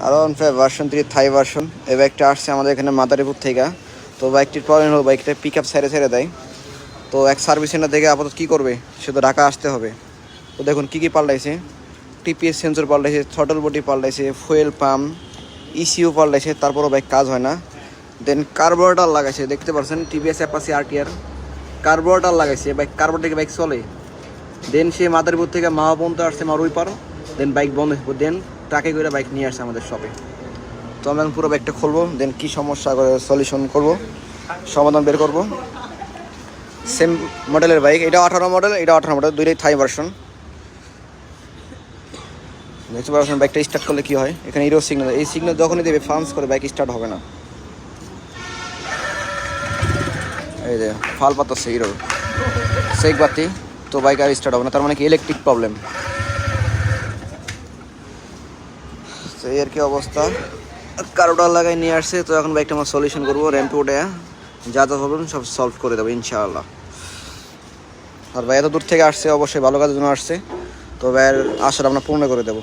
R15 version 3 থাই version. এই বাইকটা আসছে আমাদের এখানে মাদারীপুর থেকে। তো বাইকটির প্রবলেম হলো বাইকটা পিক আপ ছেড়ে দেয়। তো এক সার্ভিস সেন্টার থেকে আপাতত কী করবে, সে তো ঢাকা আসতে হবে। তো দেখুন কী কী পাল্টাইছে, টিপিএস সেন্সর পাল্টাইছে, থ্রটল বডি পাল্টাইছে, ফুয়েল পাম্প, ইসিউ পাল্টাইছে, তারপরও বাইক কাজ হয় না। দেন কার্বোরেটর লাগাইছে, দেখতে পাচ্ছেন টিভিএস অ্যাপাচি RTR কার্বোরেটর লাগাইছে, বাইক কার্বোরেটর থেকে বাইক চলে। দেন সে মাদারীপুর থেকে মাওয়া পর্যন্ত আসছে মারুইপাড়, দেন বাইক বন্ধ, দেন ট্রাকে করে বাইক নিয়ে আসছে আমাদের শপে। তো আমরা পুরো বাইকটা খুলবো, দেন কী সমস্যা করে সলিউশন করব, সমাধান বের করব। সেম মডেলের বাইক, এটা 18 মডেল, এটা 18 মডেল, দুইটাই থাই ভার্সন। দেখতে পাচ্ছেন বাইকটা স্টার্ট করলে কী হয়, এখানে হিরো সিগন্যাল, এই সিগন্যাল যখনই দেবে ফান্স করে বাইক স্টার্ট হবে না। এই যে ফাল পাতাচ্ছে হিরোর সেক বাতি, তো বাইক আর স্টার্ট হবে না, তার মানে কি ইলেকট্রিক প্রবলেম। তো এর কি অবস্থা, কারোটার লাগাই নিয়ে আসছে। তো এখন বাইকটা আমরা সলিউশন করবো, র্যাম্পে উঠে যা যা প্রবলেম সব সলভ করে দেবো ইনশাআল্লাহ। আর ভাই এত দূর থেকে আসছে, অবশ্যই ভালো কাজের জন্য আসছে, তো ভাইয়ের আশাটা আমরা পূর্ণ করে দেবো।